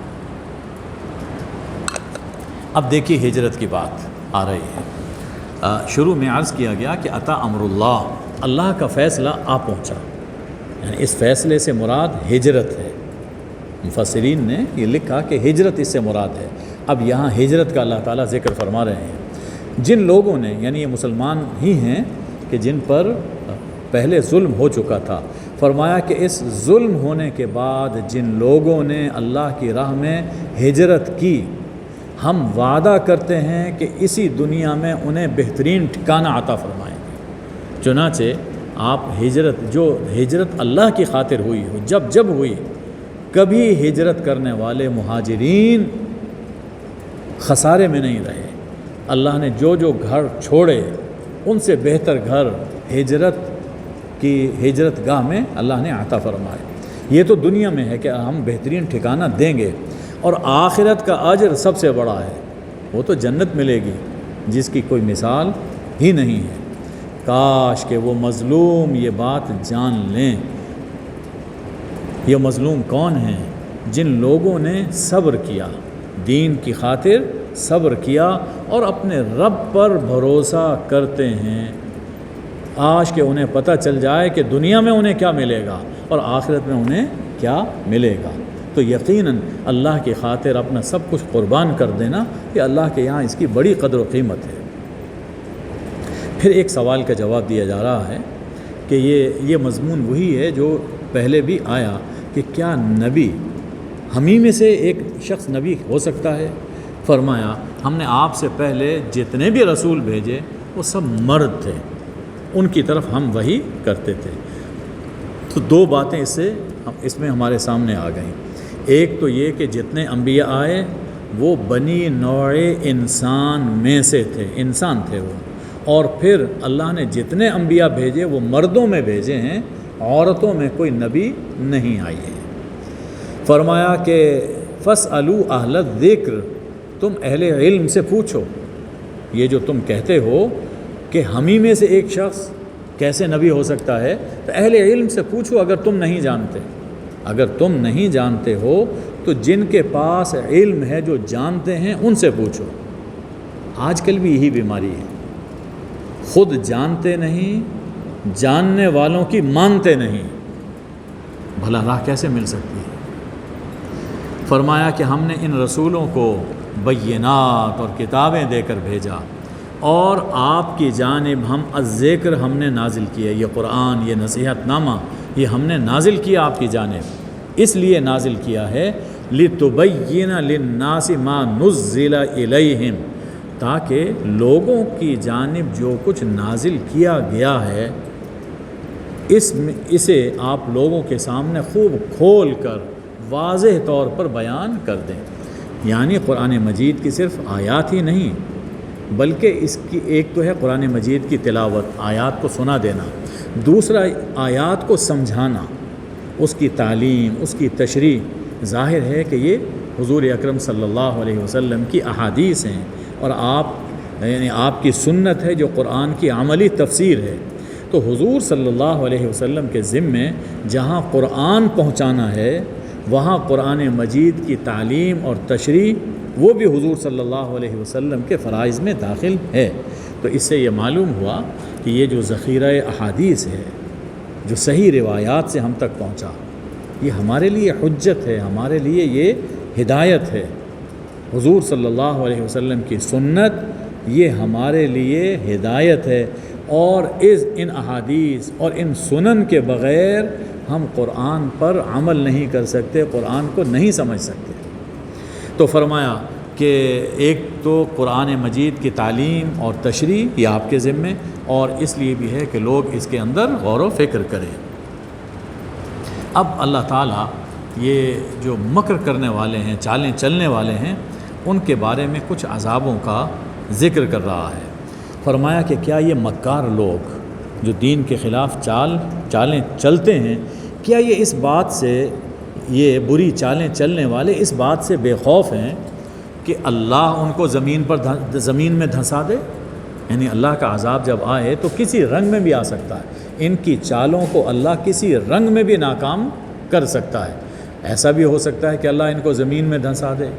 اب دیکھیے ہجرت کی بات آ رہی ہے۔ شروع میں عرض کیا گیا کہ عطا امر اللہ کا فیصلہ آ پہنچا، یعنی اس فیصلے سے مراد ہجرت ہے۔ مفسرین نے یہ لکھا کہ ہجرت اس سے مراد ہے۔ اب یہاں ہجرت کا اللہ تعالیٰ ذکر فرما رہے ہیں۔ جن لوگوں نے، یعنی یہ مسلمان ہی ہیں کہ جن پر پہلے ظلم ہو چکا تھا، فرمایا کہ اس ظلم ہونے کے بعد جن لوگوں نے اللہ کی راہ میں ہجرت کی، ہم وعدہ کرتے ہیں کہ اسی دنیا میں انہیں بہترین ٹھکانہ عطا فرمائیں گے۔ چنانچہ آپ جو ہجرت اللہ کی خاطر ہوئی ہو، جب ہوئی، کبھی ہجرت کرنے والے مہاجرین خسارے میں نہیں رہے۔ اللہ نے جو گھر چھوڑے ان سے بہتر گھر ہجرت گاہ میں اللہ نے عطا فرمائے۔ یہ تو دنیا میں ہے کہ ہم بہترین ٹھکانہ دیں گے، اور آخرت کا اجر سب سے بڑا ہے، وہ تو جنت ملے گی جس کی کوئی مثال ہی نہیں ہے۔ کاش کہ وہ مظلوم یہ بات جان لیں۔ یہ مظلوم کون ہیں؟ جن لوگوں نے صبر کیا، دین کی خاطر صبر کیا اور اپنے رب پر بھروسہ کرتے ہیں۔ کاش کہ انہیں پتہ چل جائے کہ دنیا میں انہیں کیا ملے گا اور آخرت میں انہیں کیا ملے گا۔ تو یقیناً اللہ کی خاطر اپنا سب کچھ قربان کر دینا، یہ اللہ کے یہاں اس کی بڑی قدر و قیمت ہے۔ پھر ایک سوال کا جواب دیا جا رہا ہے کہ یہ مضمون وہی ہے جو پہلے بھی آیا کہ کیا نبی، ہمیں میں سے ایک شخص نبی ہو سکتا ہے؟ فرمایا ہم نے آپ سے پہلے جتنے بھی رسول بھیجے وہ سب مرد تھے، ان کی طرف ہم وحی کرتے تھے۔ تو دو باتیں اس میں ہمارے سامنے آ گئیں۔ ایک تو یہ کہ جتنے انبیاء آئے وہ بنی نوع انسان میں سے تھے، انسان تھے وہ، اور پھر اللہ نے جتنے انبیاء بھیجے وہ مردوں میں بھیجے ہیں، عورتوں میں کوئی نبی نہیں آئی ہے۔ فرمایا کہ فَاسْأَلُوا أَهْلَ الذِّكْرِ، تم اہل علم سے پوچھو۔ یہ جو تم کہتے ہو کہ ہمیں میں سے ایک شخص کیسے نبی ہو سکتا ہے، تو اہل علم سے پوچھو اگر تم نہیں جانتے۔ اگر تم نہیں جانتے ہو تو جن کے پاس علم ہے، جو جانتے ہیں، ان سے پوچھو۔ آج کل بھی یہی بیماری ہے، خود جانتے نہیں، جاننے والوں کی مانتے نہیں، بھلا راہ کیسے مل سکتی ہے؟ فرمایا کہ ہم نے ان رسولوں کو بینات اور کتابیں دے کر بھیجا، اور آپ کی جانب ہم الذکر ہم نے نازل کیا، یہ قرآن، یہ نصیحت نامہ، یہ ہم نے نازل کیا آپ کی جانب۔ اس لیے نازل کیا ہے لِتُبَيِّنَ لِلنَّاسِ مَا نُزِّلَ إِلَيْهِمْ، تاکہ لوگوں کی جانب جو کچھ نازل کیا گیا ہے اسے آپ لوگوں کے سامنے خوب کھول کر واضح طور پر بیان کر دیں۔ یعنی قرآن مجید کی صرف آیات ہی نہیں، بلکہ اس کی ایک تو ہے قرآن مجید کی تلاوت، آیات کو سنا دینا، دوسرا آیات کو سمجھانا، اس کی تعلیم، اس کی تشریح۔ ظاہر ہے کہ یہ حضور اکرم صلی اللہ علیہ وسلم کی احادیث ہیں، اور آپ کی سنت ہے جو قرآن کی عملی تفسیر ہے۔ تو حضور صلی اللہ علیہ وسلم کے ذمے جہاں قرآن پہنچانا ہے، وہاں قرآن مجید کی تعلیم اور تشریح وہ بھی حضور صلی اللہ علیہ وسلم کے فرائض میں داخل ہے۔ تو اس سے یہ معلوم ہوا کہ یہ جو ذخیرہ احادیث ہے، جو صحیح روایات سے ہم تک پہنچا، یہ ہمارے لیے حجت ہے، ہمارے لیے یہ ہدایت ہے۔ حضور صلی اللہ علیہ وسلم کی سنت یہ ہمارے لیے ہدایت ہے، اور ان احادیث اور ان سنن کے بغیر ہم قرآن پر عمل نہیں کر سکتے، قرآن کو نہیں سمجھ سکتے۔ تو فرمایا کہ ایک تو قرآن مجید کی تعلیم اور تشریح یہ آپ کے ذمے، اور اس لیے بھی ہے کہ لوگ اس کے اندر غور و فکر کریں۔ اب اللہ تعالیٰ یہ جو مکر کرنے والے ہیں، چالیں چلنے والے ہیں، ان کے بارے میں کچھ عذابوں کا ذکر کر رہا ہے۔ فرمایا کہ کیا یہ مکار لوگ جو دین کے خلاف چالیں چلتے ہیں، کیا یہ اس بات سے، یہ بری چالیں چلنے والے اس بات سے بے خوف ہیں کہ اللہ ان کو زمین میں دھنسا دے؟ یعنی اللہ کا عذاب جب آئے تو کسی رنگ میں بھی آ سکتا ہے، ان کی چالوں کو اللہ کسی رنگ میں بھی ناکام کر سکتا ہے۔ ایسا بھی ہو سکتا ہے کہ اللہ ان کو زمین میں دھنسا دے،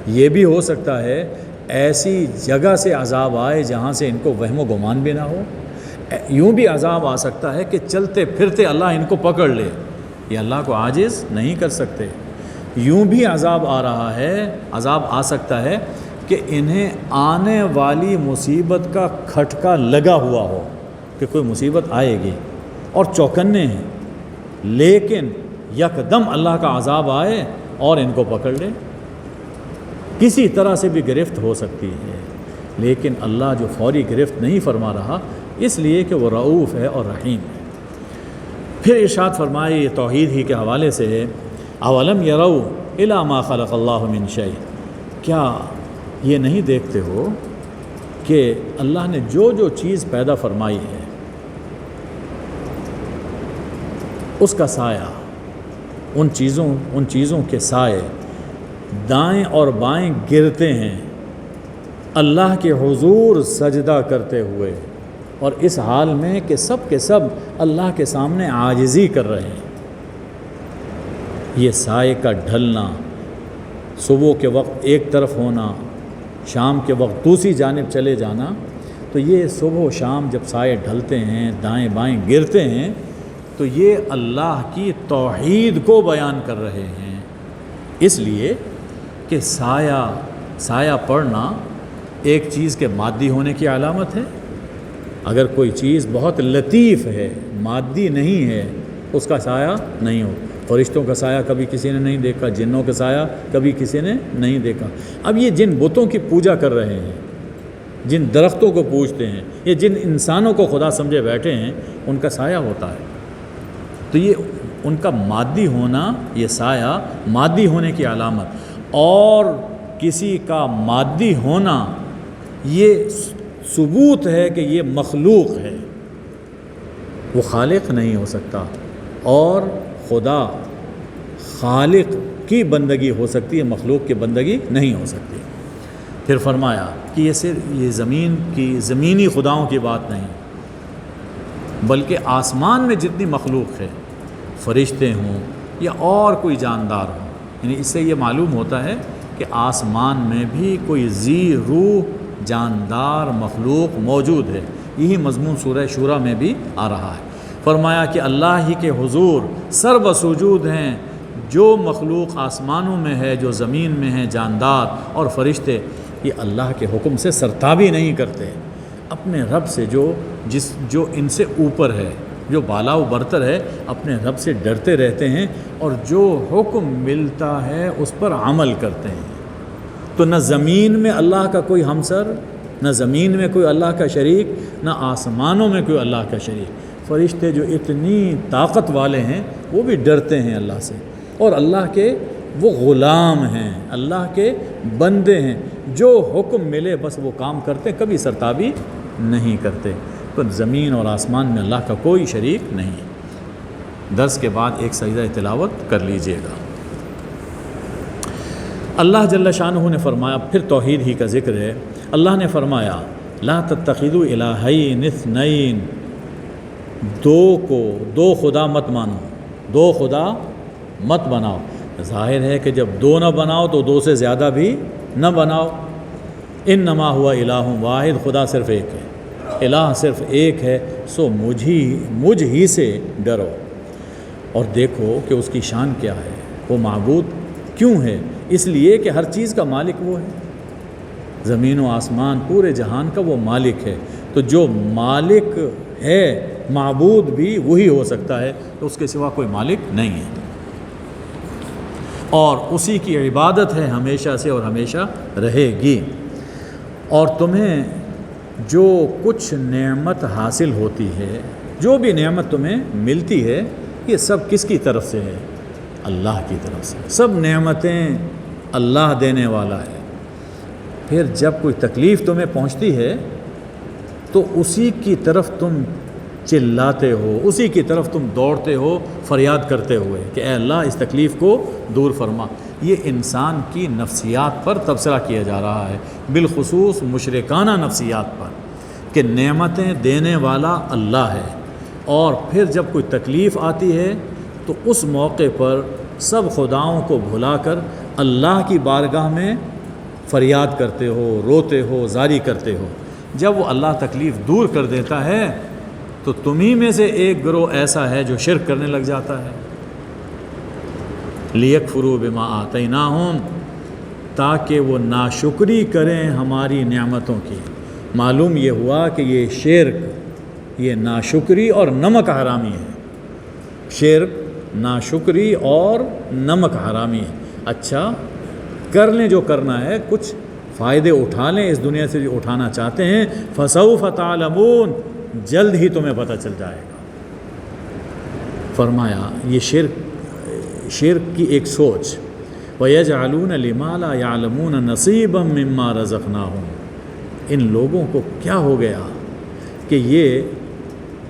یہ بھی ہو سکتا ہے ایسی جگہ سے عذاب آئے جہاں سے ان کو وہم و گمان بھی نہ ہو، یوں بھی عذاب آ سکتا ہے کہ چلتے پھرتے اللہ ان کو پکڑ لے، یہ اللہ کو عاجز نہیں کر سکتے۔ یوں بھی عذاب آ رہا ہے، عذاب آ سکتا ہے کہ انہیں آنے والی مصیبت کا کھٹکا لگا ہوا ہو کہ کوئی مصیبت آئے گی اور چوکنے ہیں، لیکن یکدم اللہ کا عذاب آئے اور ان کو پکڑ لے، کسی طرح سے بھی گرفت ہو سکتی ہے۔ لیکن اللہ جو فوری گرفت نہیں فرما رہا، اس لیے کہ وہ رؤوف ہے اور رحیم ہے۔ پھر ارشاد فرمائے، یہ توحید ہی کے حوالے سے ہے، اولم یروا الی ما خلق اللہ من شیء، کیا یہ نہیں دیکھتے ہو کہ اللہ نے جو جو چیز پیدا فرمائی ہے اس کا سایہ، ان چیزوں کے سائے دائیں اور بائیں گرتے ہیں اللہ کے حضور سجدہ کرتے ہوئے، اور اس حال میں کہ سب کے سب اللہ کے سامنے عاجزی کر رہے ہیں۔ یہ سائے کا ڈھلنا، صبح کے وقت ایک طرف ہونا، شام کے وقت دوسری جانب چلے جانا، تو یہ صبح و شام جب سائے ڈھلتے ہیں، دائیں بائیں گرتے ہیں، تو یہ اللہ کی توحید کو بیان کر رہے ہیں۔ اس لیے کہ سایہ پڑنا ایک چیز کے مادی ہونے کی علامت ہے۔ اگر کوئی چیز بہت لطیف ہے، مادی نہیں ہے، اس کا سایہ نہیں ہو۔ فرشتوں کا سایہ کبھی کسی نے نہیں دیکھا، جنوں کا سایہ کبھی کسی نے نہیں دیکھا۔ اب یہ جن بتوں کی پوجا کر رہے ہیں، جن درختوں کو پوجتے ہیں، یہ جن انسانوں کو خدا سمجھے بیٹھے ہیں، ان کا سایہ ہوتا ہے۔ تو یہ ان کا مادی ہونا، یہ سایہ مادی ہونے کی علامت، اور کسی کا مادی ہونا یہ ثبوت ہے کہ یہ مخلوق ہے، وہ خالق نہیں ہو سکتا، اور خدا خالق کی بندگی ہو سکتی ہے، مخلوق کی بندگی نہیں ہو سکتی۔ پھر فرمایا کہ یہ صرف یہ زمینی خداؤں کی بات نہیں، بلکہ آسمان میں جتنی مخلوق ہے، فرشتے ہوں یا اور کوئی جاندار ہوں، یعنی اس سے یہ معلوم ہوتا ہے کہ آسمان میں بھی کوئی ذی روح جاندار مخلوق موجود ہے۔ یہی مضمون سورہ شورى میں بھی آ رہا ہے۔ فرمایا کہ اللہ ہی کے حضور سر بسجود ہیں، جو مخلوق آسمانوں میں ہے، جو زمین میں ہے، جاندار اور فرشتے، یہ اللہ کے حکم سے سرتابی نہیں کرتے، اپنے رب سے جو ان سے اوپر ہے، جو بالا و برتر ہے، اپنے رب سے ڈرتے رہتے ہیں، اور جو حکم ملتا ہے اس پر عمل کرتے ہیں۔ تو نہ زمین میں اللہ کا کوئی ہمسر، نہ زمین میں کوئی اللہ کا شریک، نہ آسمانوں میں کوئی اللہ کا شریک۔ فرشتے جو اتنی طاقت والے ہیں، وہ بھی ڈرتے ہیں اللہ سے، اور اللہ کے وہ غلام ہیں، اللہ کے بندے ہیں، جو حکم ملے بس وہ کام کرتے، کبھی سرتابی نہیں کرتے۔ تو زمین اور آسمان میں اللہ کا کوئی شریک نہیں۔ درس کے بعد ایک سجدہ تلاوت کر لیجئے گا۔ اللہ جل شانہ نے فرمایا، پھر توحید ہی کا ذکر ہے، اللہ نے فرمایا لا تتخذوا الہین اثنین، دو خدا مت مانو، دو خدا مت بناؤ۔ ظاہر ہے کہ جب دو نہ بناؤ تو دو سے زیادہ بھی نہ بناؤ۔ انما ہوا الہ واحد، خدا صرف ایک ہے، الہ صرف ایک ہے، سو مجھ ہی سے ڈرو، اور دیکھو کہ اس کی شان کیا ہے، وہ معبود کیوں ہے؟ اس لیے کہ ہر چیز کا مالک وہ ہے، زمین و آسمان پورے جہان کا وہ مالک ہے، تو جو مالک ہے معبود بھی وہی ہو سکتا ہے، تو اس کے سوا کوئی مالک نہیں ہے، اور اسی کی عبادت ہے ہمیشہ سے اور ہمیشہ رہے گی۔ اور تمہیں جو کچھ نعمت حاصل ہوتی ہے، جو بھی نعمت تمہیں ملتی ہے، یہ سب کس کی طرف سے ہے؟ اللہ کی طرف سے۔ سب نعمتیں اللہ دینے والا ہے۔ پھر جب کوئی تکلیف تمہیں پہنچتی ہے تو اسی کی طرف تم چلاتے ہو، اسی کی طرف تم دوڑتے ہو فریاد کرتے ہوئے کہ اے اللہ اس تکلیف کو دور فرما۔ یہ انسان کی نفسیات پر تبصرہ کیا جا رہا ہے، بالخصوص مشرکانہ نفسیات پر، کہ نعمتیں دینے والا اللہ ہے، اور پھر جب کوئی تکلیف آتی ہے تو اس موقع پر سب خداؤں کو بھلا کر اللہ کی بارگاہ میں فریاد کرتے ہو، روتے ہو، زاری کرتے ہو۔ جب وہ اللہ تکلیف دور کر دیتا ہے تو تمہیں میں سے ایک گروہ ایسا ہے جو شرک کرنے لگ جاتا ہے۔ لیکفروا بما آتیناہم، تاکہ وہ ناشکری کریں ہماری نعمتوں کی۔ معلوم یہ ہوا کہ یہ شرک، یہ ناشکری اور نمک حرامی ہے۔ شرک، ناشکری اور نمک حرامی ہے۔ اچھا، کر لیں جو کرنا ہے، کچھ فائدے اٹھا لیں اس دنیا سے جو اٹھانا چاہتے ہیں، فسوف تعلمون، جلد ہی تمہیں پتہ چل جائے گا۔ فرمایا یہ شرک کی ایک سوچ، وَيَجْعَلُونَ لِمَا لَا يَعْلَمُونَ نَصِيبًا مِّمَّا رَزَقْنَاهُمْ، ان لوگوں کو کیا ہو گیا کہ یہ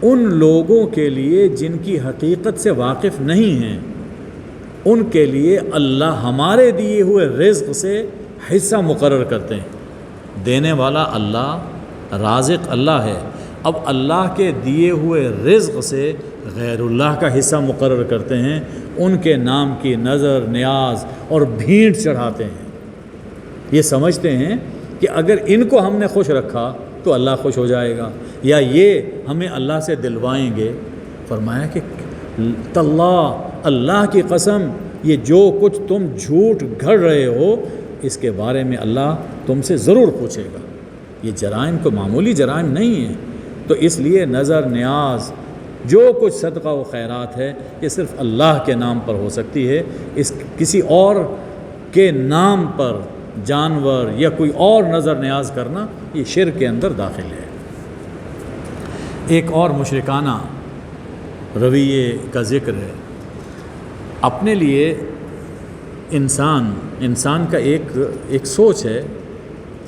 ان لوگوں کے لیے جن کی حقیقت سے واقف نہیں ہیں، ان کے لیے اللہ ہمارے دیے ہوئے رزق سے حصہ مقرر کرتے ہیں۔ دینے والا اللہ، رازق اللہ ہے، اب اللہ کے دیے ہوئے رزق سے غیر اللہ کا حصہ مقرر کرتے ہیں، ان کے نام کی نظر نیاز اور بھیڑ چڑھاتے ہیں۔ یہ سمجھتے ہیں کہ اگر ان کو ہم نے خوش رکھا تو اللہ خوش ہو جائے گا، یا یہ ہمیں اللہ سے دلوائیں گے۔ فرمایا کہ تاللہ، اللہ کی قسم، یہ جو کچھ تم جھوٹ گھڑ رہے ہو اس کے بارے میں اللہ تم سے ضرور پوچھے گا۔ یہ جرائم کو معمولی جرائم نہیں ہیں، تو اس لیے نظر نیاز، جو کچھ صدقہ و خیرات ہے، یہ صرف اللہ کے نام پر ہو سکتی ہے۔ اس کسی اور کے نام پر جانور یا کوئی اور نظر نیاز کرنا، یہ شرک کے اندر داخل ہے۔ ایک اور مشرکانہ رویے کا ذکر ہے۔ اپنے لیے انسان کا ایک سوچ ہے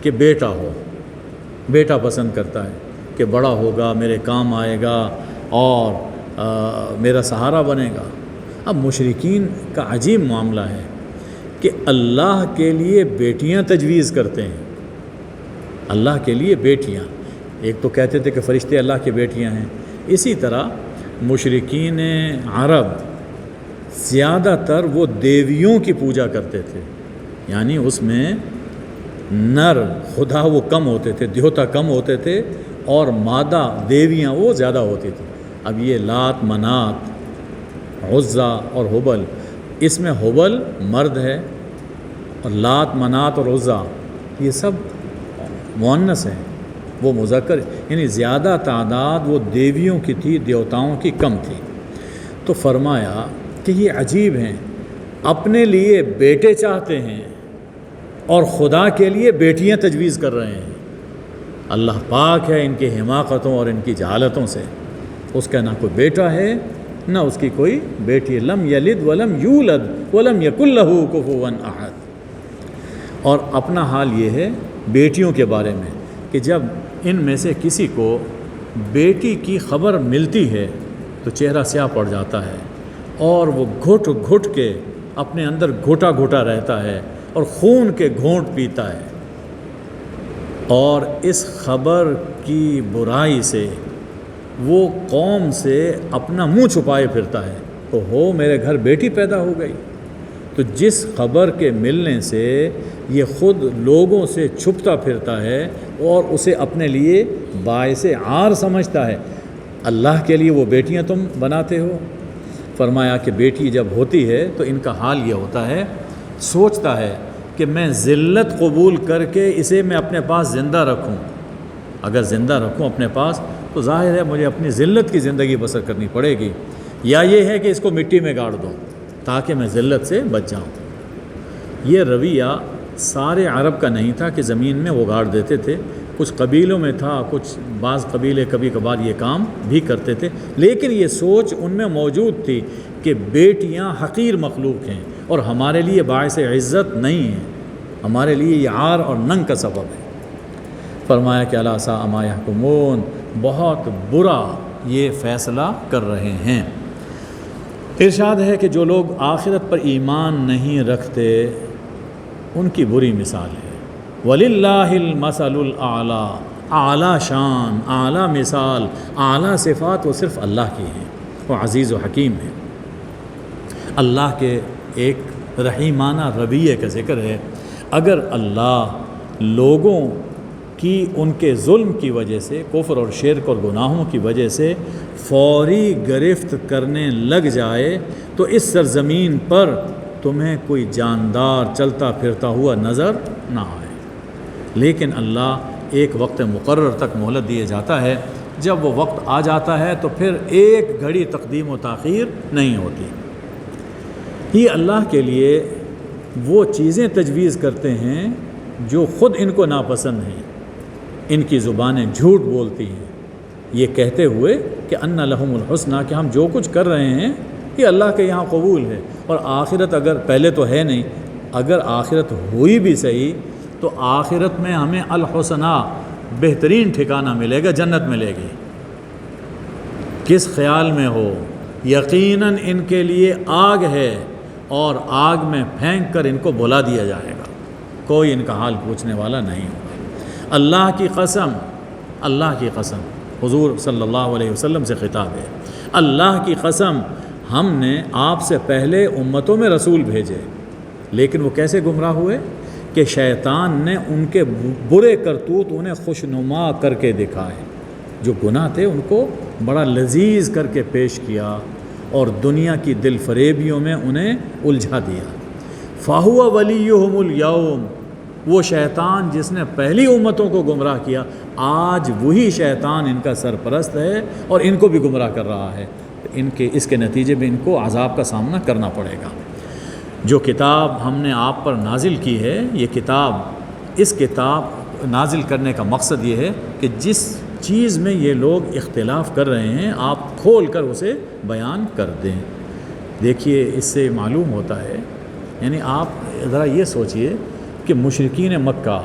کہ بیٹا ہو، بیٹا پسند کرتا ہے کہ بڑا ہوگا، میرے کام آئے گا اور میرا سہارا بنے گا۔ اب مشرکین کا عجیب معاملہ ہے کہ اللہ کے لیے بیٹیاں تجویز کرتے ہیں، اللہ کے لیے بیٹیاں۔ ایک تو کہتے تھے کہ فرشتے اللہ کی بیٹیاں ہیں، اسی طرح مشرکین عرب زیادہ تر وہ دیویوں کی پوجا کرتے تھے، یعنی اس میں نر خدا وہ کم ہوتے تھے، دیوتا کم ہوتے تھے، اور مادہ دیویاں وہ زیادہ ہوتی تھیں۔ اب یہ لات، منات، عزا اور حبل، اس میں حبل مرد ہے اور لات، منات اور عزا یہ سب مؤنث ہیں، وہ مذکر، یعنی زیادہ تعداد وہ دیویوں کی تھی، دیوتاؤں کی کم تھی۔ تو فرمایا کہ یہ عجیب ہیں، اپنے لیے بیٹے چاہتے ہیں اور خدا کے لیے بیٹیاں تجویز کر رہے ہیں۔ اللہ پاک ہے ان کی حماقتوں اور ان کی جہالتوں سے۔ اس کا نہ کوئی بیٹا ہے نہ اس کی کوئی بیٹی، لم یلد ولم یولد ولم یکن لہ کفوا احد۔ اور اپنا حال یہ ہے بیٹیوں کے بارے میں کہ جب ان میں سے کسی کو بیٹی کی خبر ملتی ہے تو چہرہ سیاہ پڑ جاتا ہے، اور وہ گھٹ گھٹ کے اپنے اندر گھٹا گھٹا رہتا ہے اور خون کے گھونٹ پیتا ہے، اور اس خبر کی برائی سے وہ قوم سے اپنا منہ چھپائے پھرتا ہے۔ تو ہو میرے گھر بیٹی پیدا ہو گئی۔ تو جس خبر کے ملنے سے یہ خود لوگوں سے چھپتا پھرتا ہے اور اسے اپنے لیے باعث عار سمجھتا ہے، اللہ کے لیے وہ بیٹیاں تم بناتے ہو۔ فرمایا کہ بیٹی جب ہوتی ہے تو ان کا حال یہ ہوتا ہے، سوچتا ہے کہ میں ذلت قبول کر کے اسے میں اپنے پاس زندہ رکھوں، اگر زندہ رکھوں اپنے پاس تو ظاہر ہے مجھے اپنی ذلت کی زندگی بسر کرنی پڑے گی، یا یہ ہے کہ اس کو مٹی میں گاڑ دو تاکہ میں ذلت سے بچ جاؤں۔ یہ رویہ سارے عرب کا نہیں تھا کہ زمین میں وہ گاڑ دیتے تھے، کچھ قبیلوں میں تھا، کچھ بعض قبیلے کبھی کبھار یہ کام بھی کرتے تھے، لیکن یہ سوچ ان میں موجود تھی کہ بیٹیاں حقیر مخلوق ہیں اور ہمارے لیے باعث عزت نہیں ہیں، ہمارے لیے یہ عار اور ننگ کا سبب ہے۔ فرمایا کہ الا ساء ما یحکمون، بہت برا یہ فیصلہ کر رہے ہیں۔ ارشاد ہے کہ جو لوگ آخرت پر ایمان نہیں رکھتے ان کی بری مثال ہے۔ وَلِلَّهِ الْمَثَلُ الْأَعْلَىٰ، اعلیٰ شان، اعلیٰ مثال، اعلیٰ صفات وہ صرف اللہ کی ہیں، وہ عزیز و حکیم ہے۔ اللہ کے ایک رحیمانہ رویے کا ذکر ہے۔ اگر اللہ لوگوں کی ان کے ظلم کی وجہ سے، کفر اور شرک اور گناہوں کی وجہ سے فوری گرفت کرنے لگ جائے تو اس سرزمین پر تمہیں کوئی جاندار چلتا پھرتا ہوا نظر نہ آئے، لیکن اللہ ایک وقت مقرر تک مہلت دیے جاتا ہے۔ جب وہ وقت آ جاتا ہے تو پھر ایک گھڑی تقدیم و تاخیر نہیں ہوتی۔ یہ اللہ کے لیے وہ چیزیں تجویز کرتے ہیں جو خود ان کو ناپسند ہیں۔ ان کی زبانیں جھوٹ بولتی ہیں یہ کہتے ہوئے کہ ان لہم الحسنہ، کہ ہم جو کچھ کر رہے ہیں یہ اللہ کے یہاں قبول ہے، اور آخرت اگر پہلے تو ہے نہیں، اگر آخرت ہوئی بھی صحیح تو آخرت میں ہمیں الحسنہ، بہترین ٹھکانہ ملے گا، جنت ملے گی۔ کس خیال میں ہو، یقیناً ان کے لیے آگ ہے اور آگ میں پھینک کر ان کو بھلا دیا جائے گا، کوئی ان کا حال پوچھنے والا نہیں ہوگا۔ اللہ کی قسم، اللہ کی قسم، حضور صلی اللہ علیہ وسلم سے خطاب ہے، اللہ کی قسم ہم نے آپ سے پہلے امتوں میں رسول بھیجے، لیکن وہ کیسے گمراہ ہوئے کہ شیطان نے ان کے برے کرتوت انہیں خوشنما کر کے دکھائے، جو گناہ تھے ان کو بڑا لذیذ کر کے پیش کیا اور دنیا کی دل فریبیوں میں انہیں الجھا دیا۔ فَهُوَ وَلِيُّهُمُ الْيَوْمِ، وہ شیطان جس نے پہلی امتوں کو گمراہ کیا، آج وہی شیطان ان کا سرپرست ہے اور ان کو بھی گمراہ کر رہا ہے۔ اس کے نتیجے میں ان کو عذاب کا سامنا کرنا پڑے گا۔ جو کتاب ہم نے آپ پر نازل کی ہے، یہ کتاب، اس کتاب نازل کرنے کا مقصد یہ ہے کہ جس چیز میں یہ لوگ اختلاف کر رہے ہیں آپ کھول کر اسے بیان کر دیں۔ دیکھیے اس سے معلوم ہوتا ہے، یعنی آپ ذرا یہ سوچئے کہ مشرکین مکہ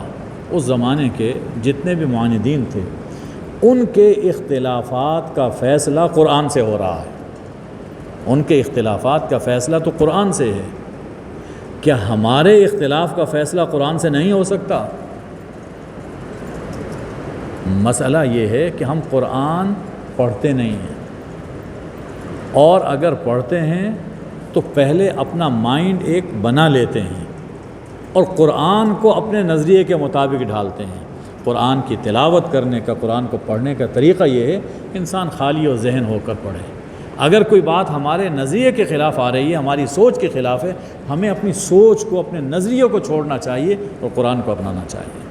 اس زمانے کے جتنے بھی معاندین تھے، ان کے اختلافات کا فیصلہ قرآن سے ہو رہا ہے، ان کے اختلافات کا فیصلہ تو قرآن سے ہے۔ کیا ہمارے اختلاف کا فیصلہ قرآن سے نہیں ہو سکتا؟ مسئلہ یہ ہے کہ ہم قرآن پڑھتے نہیں ہیں، اور اگر پڑھتے ہیں تو پہلے اپنا مائنڈ ایک بنا لیتے ہیں اور قرآن کو اپنے نظریے کے مطابق ڈھالتے ہیں۔ قرآن کی تلاوت کرنے کا، قرآن کو پڑھنے کا طریقہ یہ ہے کہ انسان خالی و ذہن ہو کر پڑھے۔ اگر کوئی بات ہمارے نظریے کے خلاف آ رہی ہے، ہماری سوچ کے خلاف ہے، ہمیں اپنی سوچ کو، اپنے نظریوں کو چھوڑنا چاہیے اور قرآن کو اپنانا چاہیے۔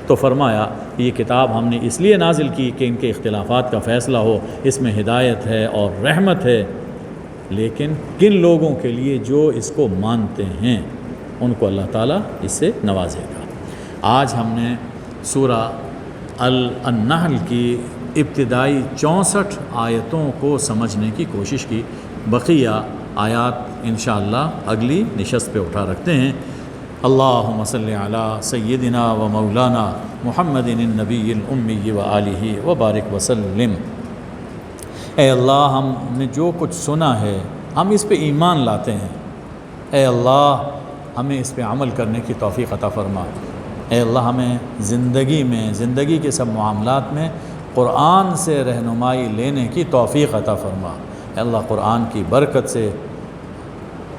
تو فرمایا یہ کتاب ہم نے اس لیے نازل کی کہ ان کے اختلافات کا فیصلہ ہو، اس میں ہدایت ہے اور رحمت ہے، لیکن کن لوگوں کے لیے جو اس کو مانتے ہیں ان کو اللہ تعالیٰ اس سے نوازے گا۔ آج ہم نے سورہ النحل کی ابتدائی 64 آیتوں کو سمجھنے کی کوشش کی، بقیہ آیات انشاءاللہ اگلی نشست پہ اٹھا رکھتے ہیں۔ اللہم صلی علی سیدنا و مولانا محمد النبی الامی و آلہ و بارک وسلم۔ اے اللہ، ہم نے جو کچھ سنا ہے ہم اس پہ ایمان لاتے ہیں، اے اللہ ہمیں اس پہ عمل کرنے کی توفیق عطا فرما۔ اے اللہ ہمیں زندگی کے سب معاملات میں قرآن سے رہنمائی لینے کی توفیق عطا فرما۔ اے اللہ قرآن کی برکت سے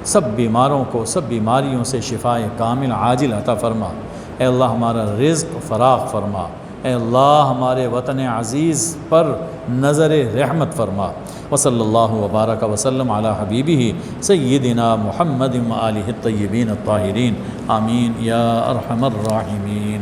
سب بیماروں کو، سب بیماریوں سے شفائے کامل عاجل عطا فرما۔ اے اللہ ہمارا رزق فراخ فرما۔ اے اللہ ہمارے وطن عزیز پر نظر رحمت فرما۔ وصلی اللہ وبارک وسلم علی حبیبہ سیدنا محمد و آلہ الطیبین الطاہرین، آمین یا ارحم الراحمین۔